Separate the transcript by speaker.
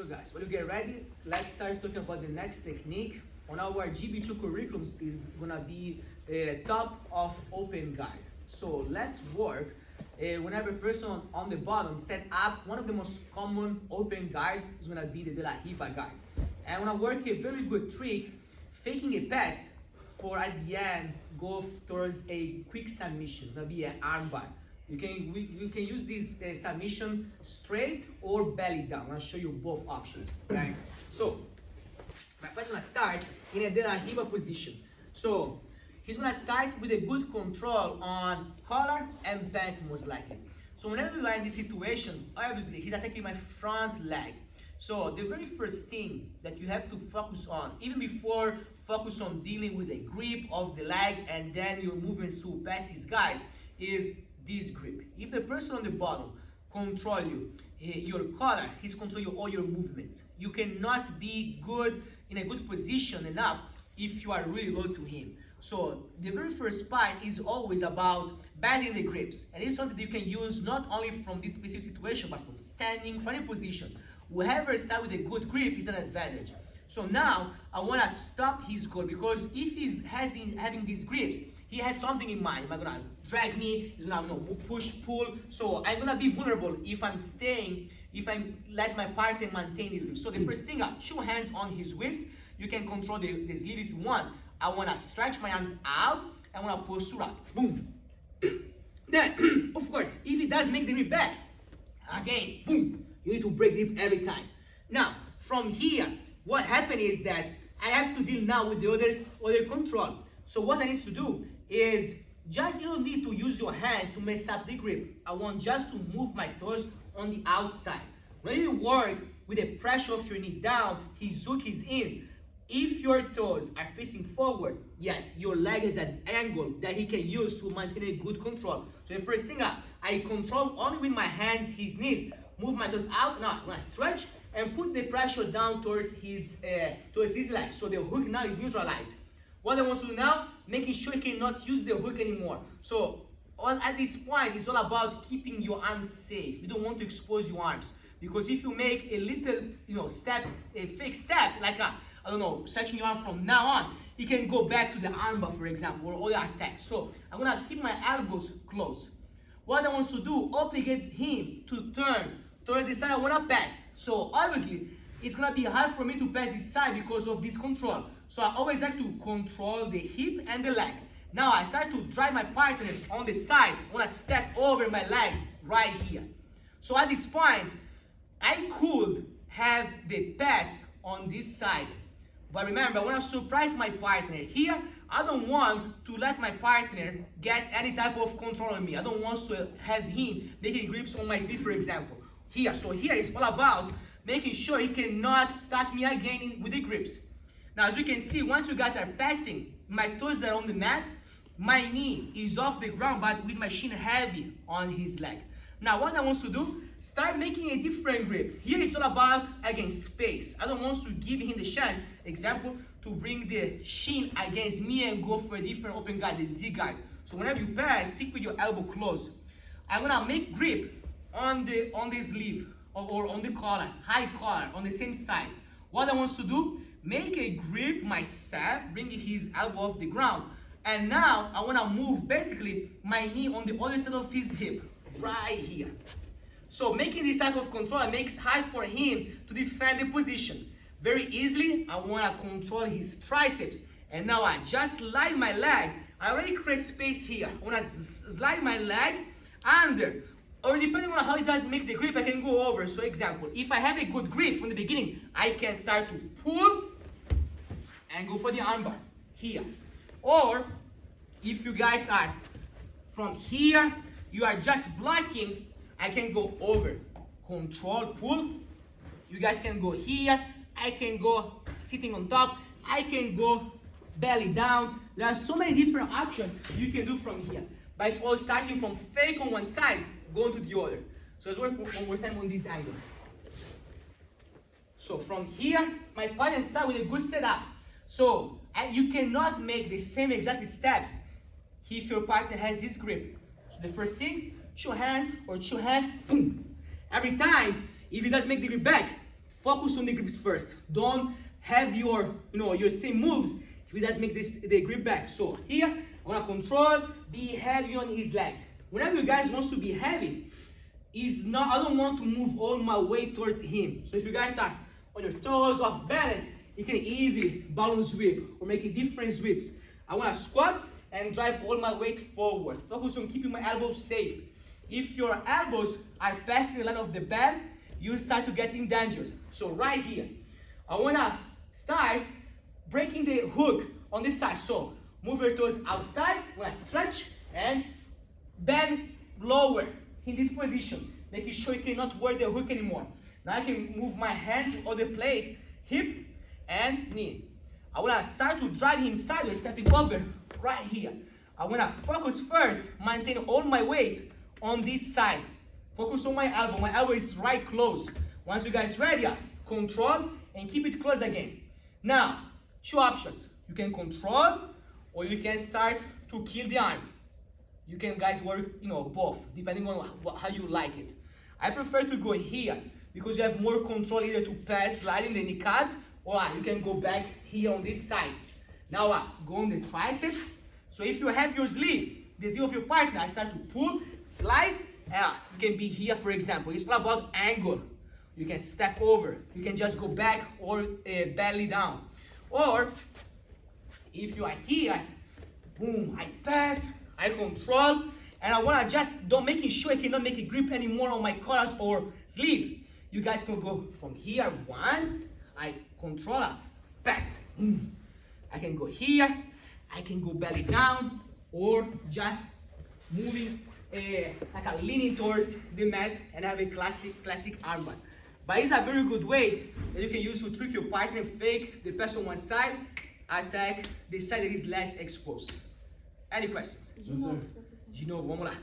Speaker 1: guys, when you get ready, let's start talking about the next technique. On our GB2 curriculums is gonna be top of open guard. So let's work whenever person on the bottom set up, one of the most common open guard is gonna be the De La Riva guard. And when I work a very good trick, faking a pass for at the end go towards a quick submission, gonna be an armbar. You can use this submission straight or belly down. I'm gonna show you both options. Okay? So my partner gonna start in a De La Riva position. So he's gonna start with a good control on collar and pants most likely. So whenever we are in this situation, obviously he's attacking my front leg. So the very first thing that you have to focus on, even before focus on dealing with the grip of the leg and then your movements to pass his guide, is this grip. If the person on the bottom control you, your collar, he's controlling all your movements. You cannot be good in a good position enough if you are really low to him. So the very first part is always about battling the grips, and it's something that you can use not only from this specific situation, but from standing, from any positions. Whoever starts with a good grip is an advantage. So now I want to stop his goal, because if he's having these grips, he has something in mind. Am I gonna drag me? He's gonna push, pull. So I'm gonna be vulnerable if I'm staying, if I let my partner maintain this grip. So the first thing, 2 hands on his waist. You can control the sleeve if you want. I wanna stretch my arms out. I wanna posture up. Boom. Then, of course, if he does make the grip back, again, boom. You need to break the grip every time. Now, from here, what happened is that I have to deal now with the other control. So what I need to do is you don't need to use your hands to mess up the grip. I want just to move my toes on the outside. When you work with the pressure of your knee down, his hook is in. If your toes are facing forward, yes, your leg is at an angle that he can use to maintain a good control. So the first thing, I control only with my hands his knees. Move my toes out. Now I'm gonna stretch and put the pressure down towards his leg. So the hook now is neutralized. What I want to do now, making sure you cannot use the hook anymore. So at this point, it's all about keeping your arms safe. You don't want to expose your arms, because if you make a little, step, a fake step, like I don't know, stretching your arm from now on, you can go back to the armbar, for example, or other attacks. So I'm gonna keep my elbows closed. What I want to do, obligate him to turn towards the side I wanna pass. So obviously, it's gonna be hard for me to pass this side because of this control. So I always like to control the hip and the leg. Now I start to drive my partner on the side. I wanna step over my leg right here. So at this point, I could have the pass on this side. But remember, I wanna surprise my partner. Here, I don't want to let my partner get any type of control on me. I don't want to have him making grips on my sleeve, for example. Here, so here is all about making sure he cannot start me again with the grips. Now, as you can see, once you guys are passing, my toes are on the mat, my knee is off the ground, but with my shin heavy on his leg. Now, what I want to do, start making a different grip. Here it's all about, again, space. I don't want to give him the chance, example, to bring the shin against me and go for a different open guard, the Z guard. So whenever you pass, stick with your elbow close. I'm gonna make grip on the sleeve or on the collar, high collar, on the same side. What I want to do, make a grip myself, bring his elbow off the ground. And now I want to move basically my knee on the other side of his hip, right here. So making this type of control, it makes hard for him to defend the position. Very easily, I want to control his triceps. And now I just slide my leg. I already create space here. I want to slide my leg under. Or depending on how he does make the grip, I can go over. So example, if I have a good grip from the beginning, I can start to pull and go for the armbar here. Or if you guys are from here, you are just blocking, I can go over. Control, pull. You guys can go here. I can go sitting on top. I can go belly down. There are so many different options you can do from here. But it's all starting from fake on one side, going to the other. So let's work one more time on this angle. So from here, my partner start with a good setup. So you cannot make the same exact steps if your partner has this grip. So the first thing, 2 hands or 2 hands, boom. Every time, if he does make the grip back, focus on the grips first. Don't have your, your same moves if he does make the grip back. So here, I'm gonna control, be heavy on his legs. Whenever you guys want to be heavy, I don't want to move all my weight towards him. So if you guys are on your toes, off balance, you can easily balance sweep or make different sweeps. I want to squat and drive all my weight forward. Focus on keeping my elbows safe. If your elbows are passing the line of the band, you start to get in danger. So right here, I want to start breaking the hook on this side. So move your toes outside, I want to stretch and bend lower in this position, making sure you cannot work the hook anymore. Now I can move my hands in other place, hip and knee. I want to start to drive him sideways, stepping over right here. I want to focus first, maintain all my weight on this side. Focus on my elbow. My elbow is right close. Once you guys ready, control and keep it close again. Now, two options. You can control or you can start to kill the arm. You can guys work, both, depending on how you like it. I prefer to go here because you have more control either to pass sliding the knee cut, or you can go back here on this side. Now go on the triceps. So if you have your sleeve, the sleeve of your partner, I start to pull, slide, you can be here, for example. It's all about angle. You can step over, you can just go back or belly down. Or if you are here, boom, I pass, I control, and I want to just making sure I cannot make a grip anymore on my collars or sleeve. You guys can go from here, one, I control, pass. I can go here, I can go belly down, or just moving like a leaning towards the mat and have a classic armbar. But it's a very good way that you can use to trick your partner, fake the pass on one side, attack the side that is less exposed. Any questions?
Speaker 2: De novo,
Speaker 1: Vamos lá.